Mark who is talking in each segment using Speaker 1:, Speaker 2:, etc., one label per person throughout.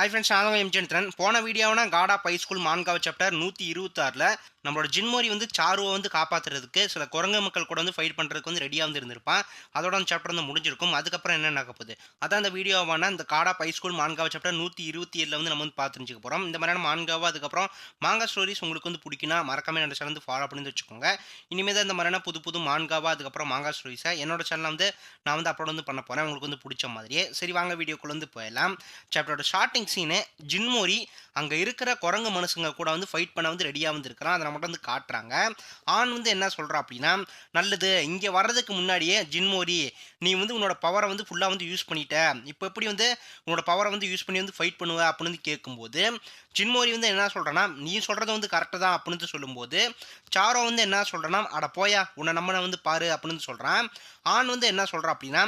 Speaker 1: Hi friends, நான் தான் எம்ஜென்ட்ரன். போன வீடியோனா காட் ஆஃப் ஹைஸ்கூல் மான்காவ் சாப்டர் 126ல நம்மளோட ஜின்மோரி வந்து சாருவை வந்து காப்பாற்றுறதுக்கு சில குரங்கு மக்கள் கூட வந்து ஃபைட் பண்ணுறதுக்கு வந்து ரெடியாக வந்து இருந்திருப்பான். அதோட அந்த சாப்டர் வந்து முடிஞ்சிருக்கும். அதுக்கப்புறம் என்ன நடக்க போகுது அதான் இந்த வீடியோவான இந்த காட் ஆஃப் ஹைஸ்கூல் மான்காவ் சாப்டர் 127ல் வந்து நம்ம வந்து பார்த்து தெரிஞ்சுக்க போகிறோம். இந்த மாதிரியான மான்காவா அதுக்கப்புறம் மாங்கா ஸ்டோரிஸ் உங்களுக்கு வந்து பிடிக்குன்னா மறக்காம என்னோட சேனல் வந்து ஃபாலோ பண்ணி வச்சுக்கோங்க. இனிமேல் தான் இந்த மாதிரியான புது புது மான்காவா அதுக்கப்புறம் மாங்கா ஸ்டோரிஸை என்னோட சேனலில் வந்து நான் வந்து அப்லோட் வந்து பண்ண போகிறேன். உங்களுக்கு வந்து பிடிச்ச மாதிரியே. சரி, வாங்க வீடியோக்குள்ள வந்து போயிடலாம். சாப்டரோட ஸ்டார்டிங் சீனு ஜின்மோரி அங்கே இருக்கிற குரங்கு மனுஷங்க கூட வந்து ஃபைட் பண்ண வந்து ரெடியாக வந்து இருக்கிறான். அதை மட்டும் வந்து காட்டுறாங்க. ஆண் வந்து என்ன சொல்கிறான் அப்படின்னா, நல்லது, இங்கே வர்றதுக்கு முன்னாடியே ஜின்மோரி, நீ வந்து உன்னோட பவரை வந்து ஃபுல்லாக வந்து யூஸ் பண்ணிட்ட, இப்போ எப்படி வந்து உன்னோட பவரை வந்து யூஸ் பண்ணி வந்து ஃபைட் பண்ணுவ அப்படின்னு வந்து கேட்கும்போது ஜின்மோரி வந்து என்ன சொல்கிறேன்னா, நீ சொல்கிறது வந்து கரெக்டு தான் அப்படின்னு சொல்லும்போது சாரோ வந்து என்ன சொல்கிறேன்னா, அட போயா, உன்னை நம்ம வந்து பாரு அப்படின்னு சொல்கிறான். ஆண் வந்து என்ன சொல்கிறான் அப்படின்னா,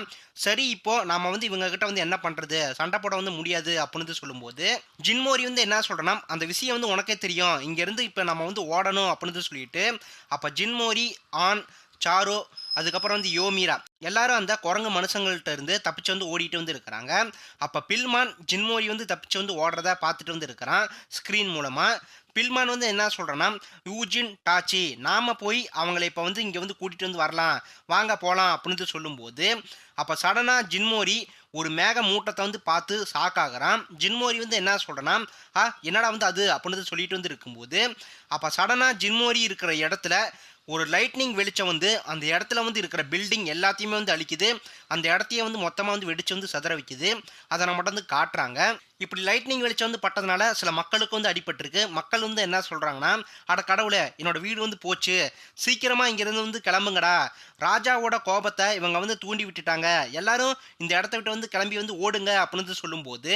Speaker 1: சரி, இப்போ நாம வந்து இவங்க கிட்ட வந்து என்ன பண்ணுறது, சண்டை போட வந்து முடியாது அப்படின்னு சொல்லும்போது ஜின்மோரி வந்து என்ன சொல்கிறேன்னா, அந்த விஷயம் வந்து உனக்கே தெரியும், இங்கேருந்து இப்போ நம்ம வந்து ஓடணும் அப்படின்னு சொல்லிட்டு அப்போ ஜின்மோரி, ஆண், சாரோ, அதுக்கப்புறம் வந்து யோமீரா எல்லாரும் அந்த குரங்கு மனுஷங்கள்ட்ட இருந்து தப்பிச்சு வந்து ஓடிட்டு வந்து இருக்கிறாங்க. அப்போ பில்மான் ஜின்மோரி வந்து தப்பிச்சு வந்து ஓடுறத பார்த்துட்டு வந்து இருக்கிறான் ஸ்க்ரீன் மூலமாக. பில்மான் வந்து என்ன சொல்கிறேன்னா, யூஜின், டாச்சி, நாம் போய் அவங்களை இப்போ வந்து இங்கே வந்து கூட்டிகிட்டு வந்து வரலாம், வாங்க போகலாம் அப்படின்னு சொல்லும்போது அப்போ சடனாக ஜின்மோரி ஒரு மேக மூட்டத்தை வந்து பார்த்து ஷாக்காகிறான். ஜின்மோரி வந்து என்ன சொல்கிறேன்னா, என்னடா வந்து அது அப்படின்னு சொல்லிட்டு வந்து இருக்கும்போது அப்போ சடனாக ஜின்மோரி இருக்கிற இடத்துல ஒரு லைட்னிங் வெளிச்சம் வந்து அந்த இடத்துல வந்து இருக்கிற பில்டிங் எல்லாத்தையுமே வந்து அழிக்குது. அந்த இடத்தையே வந்து மொத்தமாக வந்து வெடிச்சு வந்து சதற வைக்குது. அதை நம்ம மட்டும் வந்து காட்டுறாங்க. இப்படி லைட்னிங் வெளிச்சம் வந்து பட்டதுனால சில மக்களுக்கு வந்து அடிபட்டிருக்கு. மக்கள் வந்து என்ன சொல்கிறாங்கன்னா, அட கடவுளே, என்னோட வீடு வந்து போச்சு, சீக்கிரமாக இங்கேருந்து வந்து கிளம்புங்கடா, ராஜாவோட கோபத்தை இவங்க வந்து தூண்டி விட்டுட்டாங்க, எல்லாரும் இந்த இடத்த விட்டு வந்து கிளம்பி வந்து ஓடுங்க அப்படின்னு சொல்லும்போது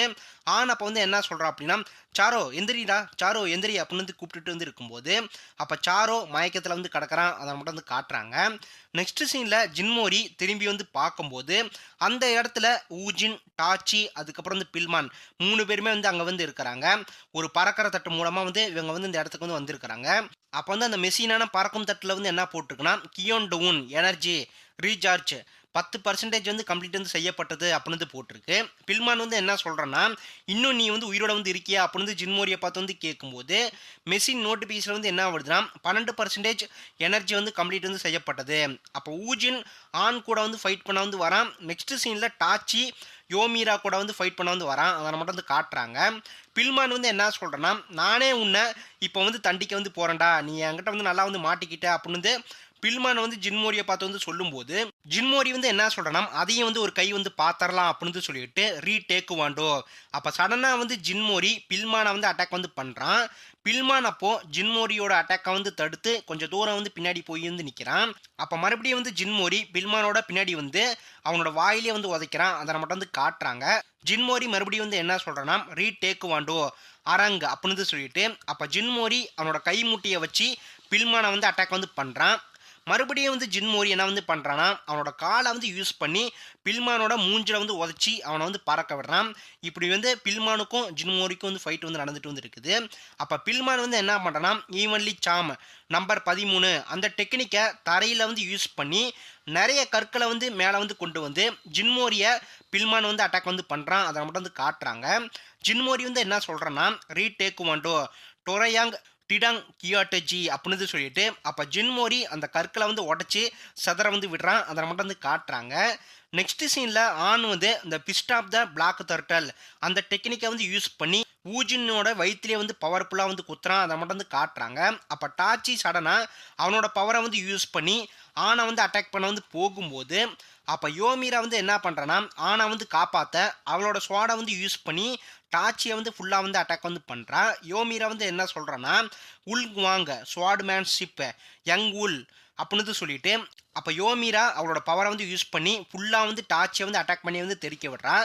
Speaker 1: ஆண் அப்போ வந்து என்ன சொல்கிறா அப்படின்னா, சாரோ எந்திரிடா, சாரோ எந்திரி அப்படின்னு வந்து கூப்பிட்டுட்டு வந்து இருக்கும்போது அப்போ சாரோ மயக்கத்தில் வந்து கிடக்கிறான். அதை மட்டும் வந்து காட்டுறாங்க. நெக்ஸ்ட் சீனில் ஜின்மோரி திரும்பி வந்து பார்க்கும்போது அந்த இடத்துல ஊஜின், டாச்சி, அதுக்கப்புறம் வந்து பில்மான் 3 பேருமே வந்து அங்கே வந்து இருக்கிறாங்க. ஒரு பறக்கிற தட்டு மூலமாக வந்து இவங்க வந்து இந்த இடத்துக்கு வந்து வந்திருக்கிறாங்க. அப்போ வந்து அந்த மெஷினான பறக்கும் தட்டில் வந்து என்ன போட்டிருக்குன்னா, கியோன் டவுன் எனர்ஜி ரீசார்ஜ் 10% வந்து கம்ப்ளீட் வந்து செய்யப்பட்டது அப்படின்னு வந்து போட்டிருக்கு. பில்மான் வந்து என்ன சொல்கிறேன்னா, இன்னும் நீ வந்து உயிரோட வந்து இருக்கியா அப்படின்னு வந்து ஜின்மோரியை பார்த்து வந்து கேட்கும்போது மெஷின் நோட்டிஃபிகேஷன் வந்து என்ன வருதுன்னா, 12% எனர்ஜி வந்து கம்ப்ளீட் வந்து செய்யப்பட்டது. அப்போ ஊஜின் ஆண் கூட வந்து ஃபைட் பண்ண வந்து வரான். நெக்ஸ்ட் சீனில் டாச்சி யோமீரா கூட வந்து ஃபைட் பண்ண வந்து வரான். அதை மட்டும் வந்து காட்டுறாங்க. பில்மான் வந்து என்ன சொல்கிறேன்னா, நானே உன்னை இப்போ வந்து தண்டிக்க வந்து போகிறேன்டா, நீ என்கிட்ட வந்து நல்லா வந்து மாட்டிக்கிட்ட அப்படின்னு வந்து பில்மான் வந்து ஜின்மோரியை பார்த்து வந்து சொல்லும்போது ஜின்மோரி வந்து என்ன சொல்கிறேன்னா, அதையும் வந்து ஒரு கை வந்து பார்த்துடலாம் அப்படின்னு சொல்லிட்டு ரீடேக்கு வாண்டோ. அப்போ சடனாக வந்து ஜின்மோரி பில்மானை வந்து அட்டாக் வந்து பண்ணுறான். பில்மான் அப்போ ஜின்மோரியோட அட்டாக்கை வந்து தடுத்து கொஞ்சம் தூரம் வந்து பின்னாடி போய் வந்து நிற்கிறான். அப்போ மறுபடியும் வந்து ஜின்மோரி பில்மானோட பின்னாடி வந்து அவனோட வாயிலே வந்து உதைக்கிறான். அதை மட்டும் வந்து காட்டுறாங்க. ஜின்மோரி மறுபடியும் வந்து என்ன சொல்கிறேன்னா, ரீடேக்கு வாண்டோ அரங் அப்படின்னு சொல்லிட்டு அப்போ ஜின்மோரி அவனோட கை முட்டியை வச்சு பில்மானை வந்து அட்டாக் வந்து பண்ணுறான். மறுபடியும் வந்து ஜின்மோரி என்ன வந்து பண்ணுறான்னா, அவனோட காலை வந்து யூஸ் பண்ணி பில்மானோட மூஞ்சில் வந்து உதச்சி அவனை வந்து பறக்க விடுறான். இப்படி வந்து பில்மானுக்கும் ஜின்மோரிக்கும் வந்து ஃபைட் வந்து நடந்துட்டு வந்து இருக்குது. அப்போ பில்மான் வந்து என்ன பண்ணுறான்னா, ஈவன்லி சாம் நம்பர் 13 அந்த டெக்னிக்கை தரையில் வந்து யூஸ் பண்ணி நிறைய கற்களை வந்து மேலே வந்து கொண்டு வந்து ஜின்மோரியை பில்மான் வந்து அட்டாக் வந்து பண்ணுறான். அதை மட்டும் வந்து காட்டுறாங்க. ஜின்மோரி வந்து என்ன சொல்கிறேன்னா, ரீடேக் வாண்டோ டொரையாங் டிடாங் கியாட்டஜி அப்படின்னு சொல்லிட்டு அப்போ ஜின்மோரி அந்த கற்களை வந்து உடச்சி சதற வந்து விடுறான். அதை மட்டும் வந்து காட்டுறாங்க. நெக்ஸ்ட் சீனில் ஆண் வந்து இந்த பிஸ்ட் ஆஃப் த பிளாக் தர்டல் அந்த டெக்னிக்கை வந்து யூஸ் பண்ணி ஊஜினோட வயிற்றுலேயே வந்து பவர்ஃபுல்லாக வந்து குத்துறான். அதை மட்டும் வந்து காட்டுறாங்க. அப்போ டாச்சி சடனாக அவனோட பவரை வந்து யூஸ் பண்ணி ஆணை வந்து அட்டாக் பண்ண வந்து போகும்போது அப்போ யோமீரா வந்து என்ன பண்ணுறான்னா, ஆணை வந்து காப்பாற்ற அவளோட ஸ்வாடை வந்து யூஸ் பண்ணி டாச்சியை வந்து ஃபுல்லாக வந்து அட்டாக் வந்து பண்ணுறா. யோமீரா வந்து என்ன சொல்கிறேன்னா, உல் வாங்க ஸ்வாட் மேன்ஷிப் யங் உல் அப்படின்னு சொல்லிட்டு அப்போ யோமீரா அவளோட பவரை வந்து யூஸ் பண்ணி ஃபுல்லாக வந்து டாச்சியை வந்து அட்டாக் பண்ணி வந்து தெரிக்க விடுறா.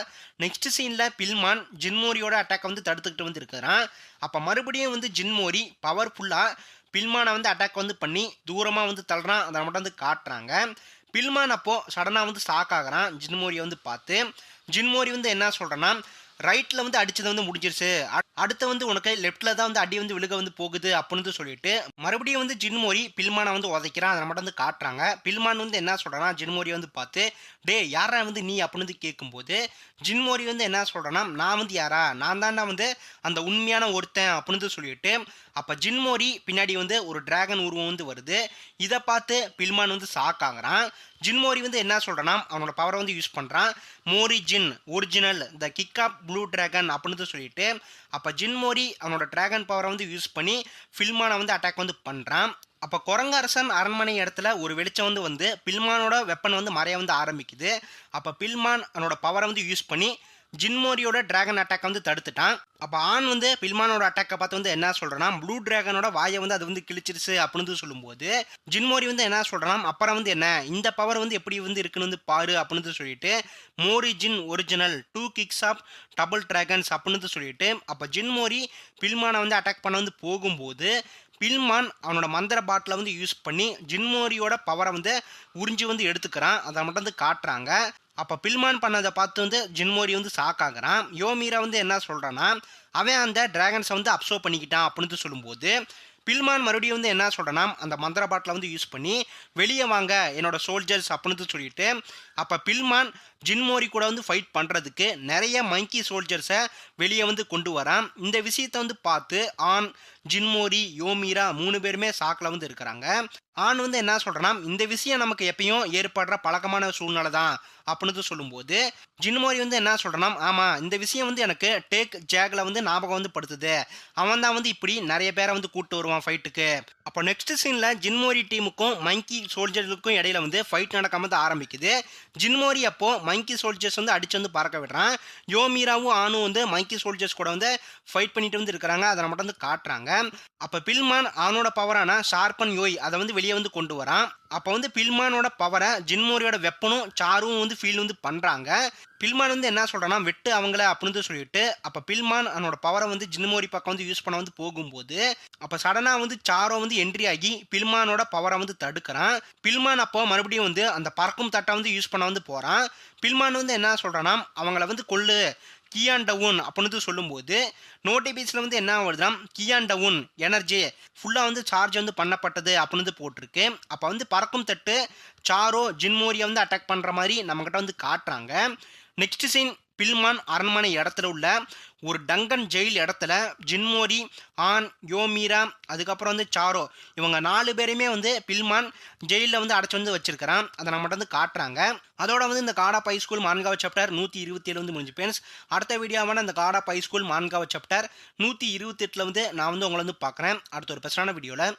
Speaker 1: நெக்ஸ்ட் சீனில் பில்மான் ஜின்மோரியோட அட்டாக் வந்து தடுத்துக்கிட்டு வந்து இருக்கிறான். அப்போ மறுபடியும் வந்து ஜின்மோரி பவர்ஃபுல்லாக பில்மானை வந்து அட்டாக் வந்து பண்ணி தூரமாக வந்து தள்ளுறான். அதை மட்டும் வந்து காட்டுறாங்க. பில்மான் அப்போ சடனாக வந்து ஷாக் ஆகிறான் ஜின்மோரியை வந்து பார்த்து. ஜின்மோரி வந்து என்ன சொல்கிறேன்னா, ரைட்ல வந்து அடிச்சது வந்து முடிஞ்சிருச்சு. அடுத்து வந்து உனக்கு லெஃப்ட்ல தான் வந்து அடி வந்து விழுக வந்து போகுது அப்படின்னு சொல்லிட்டு மறுபடியும் வந்து ஜின்மோரி பில்மானை வந்து உதைக்கிறான். அதை மட்டும் வந்து காட்டுறாங்க. பில்மான் வந்து என்ன சொல்றான்னா ஜின்மோரி வந்து பார்த்து, டேய் யாரா வந்து நீ அப்படின்னு வந்து கேட்கும்போது ஜின்மோரி வந்து என்ன சொல்றான்னா, நான் வந்து யாரா, நான் தான்டா வந்து அந்த உண்மையான ஒருத்தன் அப்படின்னு சொல்லிட்டு அப்ப ஜின்மோரி பின்னாடி வந்து ஒரு டிராகன் உருவம் வந்து வருது. இதை பார்த்து பில்மான் வந்து ஷாக் ஆகுறான். ஜின்மோரி வந்து என்ன சொல்றான்னா அவனோட பவரை வந்து யூஸ் பண்றான். Mori Jin original the kick of blue dragon அப்படின்னு சொல்லிட்டு அப்போ ஜின்மோரி அவனோட டிராகன் பவரை வந்து யூஸ் பண்ணி பில்மானை வந்து அட்டாக் வந்து பண்ணுறான். அப்போ குரங்கரசன் அரண்மனை இடத்துல ஒரு வெளிச்சம் வந்து பில்மானோட வெப்பன் வந்து மறைய வந்து ஆரம்பிக்குது. அப்போ பில்மான் அவனோட பவரை வந்து யூஸ் பண்ணி ஜின்மோரியோட டிராகன் அட்டாக் வந்து தடுத்துட்டான். அப்போ ஆண் வந்து பில்மானோட அட்டாக்கை பார்த்து வந்து என்ன சொல்கிறான்னா ப்ளூ டிராகனோட வாயை வந்து அது வந்து கிழிச்சிருச்சு அப்படின்னு சொல்லும்போது ஜின்மோரி வந்து என்ன சொல்கிறான், அப்புறம் வந்து என்ன இந்த பவர் வந்து எப்படி வந்து இருக்குன்னு வந்து பாரு அப்படின்னு சொல்லிட்டு Mori Jin original 2 kicks of double dragons அப்படின்னு சொல்லிட்டு அப்போ ஜின்மோரி பில்மானை வந்து அட்டாக் பண்ண வந்து போகும்போது பில்மான் அவனோட மந்திர பாட்டிலை வந்து யூஸ் பண்ணி ஜின்மோரியோட பவரை வந்து உறிஞ்சி வந்து எடுத்துக்கிறான். அதை மட்டும் வந்து காட்டுறாங்க. அப்போ பில்மான் பண்ணதை பார்த்து வந்து ஜின்மோரி வந்து ஷாக் ஆகுறான். யோமீரா வந்து என்ன சொல்கிறான்னா அவன் அந்த டிராகன்ஸை வந்து அப்சர்வ் பண்ணிக்கிட்டான் அப்படின்னு சொல்லும்போது பில்மான் மறுபடியும் வந்து என்ன சொல்கிறேன்னா அந்த மந்திர பாட்டிலை வந்து யூஸ் பண்ணி வெளியே வாங்க என்னோட சோல்ஜர்ஸ் அப்படின்னு சொல்லிட்டு அப்போ பில்மான் ஜின்மோரி கூட வந்து ஃபைட் பண்ணுறதுக்கு நிறைய மங்கி சோல்ஜர்ஸை வெளியே வந்து கொண்டு வரான். இந்த விஷயத்தை வந்து பார்த்து ஆன், ஜின்மோரி, யோமீரா 3 பேருமே ஷாக்கில் வந்து இருக்கிறாங்க. ஆண் வந்து என்ன சொல்கிறேன்னா இந்த விஷயம் நமக்கு எப்பயும் ஏற்படுற பழக்கமான சூழ்நிலை தான் அப்படின்னு சொல்லும்போது ஜின்மோரி வந்து என்ன சொல்கிறேன்னா ஆமாம் இந்த விஷயம் வந்து எனக்கு டேக் ஜேக்கில் வந்து ஞாபகம் வந்து படுத்துது. அவன் தான் வந்து இப்படி நிறைய பேரை வந்து கூப்பிட்டு வருவான் ஃபைட்டுக்கு. அப்போ நெக்ஸ்ட் சீனில் ஜின்மோரி டீமுக்கும் மங்கி சோல்ஜர்களுக்கும் இடையில வந்து ஃபைட் நடக்காம தான் ஆரம்பிக்குது. ஜின்மோரி அப்போ மங்கி சோல்ஜர்ஸ் வந்து அடிச்சு வந்து பறக்க விடுறான். யோமீராவும் ஆணும் வந்து மங்கி சோல்ஜர்ஸ் கூட வந்து ஃபைட் பண்ணிட்டு வந்து இருக்கிறாங்க. அதை மட்டும் வந்து காட்டுறாங்க. அப்போ பில்மான் அவனோட பவரான ஷார்பன் யோய் அதை வந்து வெளியே வந்து கொண்டு வரான். அப்போ வந்து பில்மானோட பவரை ஜின்மோரியோட வெப்பனும் சாரும் வந்து ஃபீல் வந்து பண்ணுறாங்க. பில்மான் வந்து என்ன சொல்கிறான்னா வெட்டு அவங்கள அப்படின்னு சொல்லிட்டு அப்போ பில்மான் அவனோட பவரை வந்து ஜின்மோரி பக்கம் வந்து யூஸ் பண்ண வந்து போகும்போது அப்போ சடனாக வந்து சாரோ வந்து என்ட்ரி ஆகி பில்மானோட பவரை வந்து தடுக்கிறான். பில்மான் அப்போ மறுபடியும் வந்து அந்த பறக்கும் தட்டை வந்து யூஸ் பண்ண வந்து போகிறான். பில்மான் வந்து என்ன சொல்கிறான்னா அவங்கள வந்து கொல்லு கியான் டவுன் அப்படின்னு சொல்லும்போது நோட்டிஃபிகேஷனில் வந்து என்ன வருதுன்னா கியான் டவுன் எனர்ஜி ஃபுல்லாக வந்து சார்ஜ் வந்து பண்ணப்பட்டது அப்படின்னு போட்டிருக்கு. அப்போ வந்து பறக்கும் தட்டு சாரோ ஜின்மோரியை வந்து அட்டாக் பண்ணுற மாதிரி நம்மக்கிட்ட வந்து காட்டுறாங்க. நெக்ஸ்ட் சீன் பில்மான் அரண்மனை இடத்துல உள்ள ஒரு டங்கன் ஜெயில் இடத்துல ஜின்மோரி, ஆன், யோமீரா அதுக்கப்புறம் வந்து சாரோ இவங்க 4 பேரையுமே வந்து பில்மான் ஜெயிலில் வந்து அடைச்சி வந்து வச்சிருக்கிறான். அதை நம்மகிட்ட வந்து காட்டுறாங்க. அதோட வந்து இந்த god of high school manhwa chapter 127 வந்து முடிஞ்சு ஃப்ரெண்ட்ஸ். அடுத்த வீடியோவான இந்த god of high school manhwa chapter 128 வந்து நான் வந்து உங்களை வந்து பார்க்குறேன். அடுத்த ஒரு பெஸ்டான வீடியோவில்.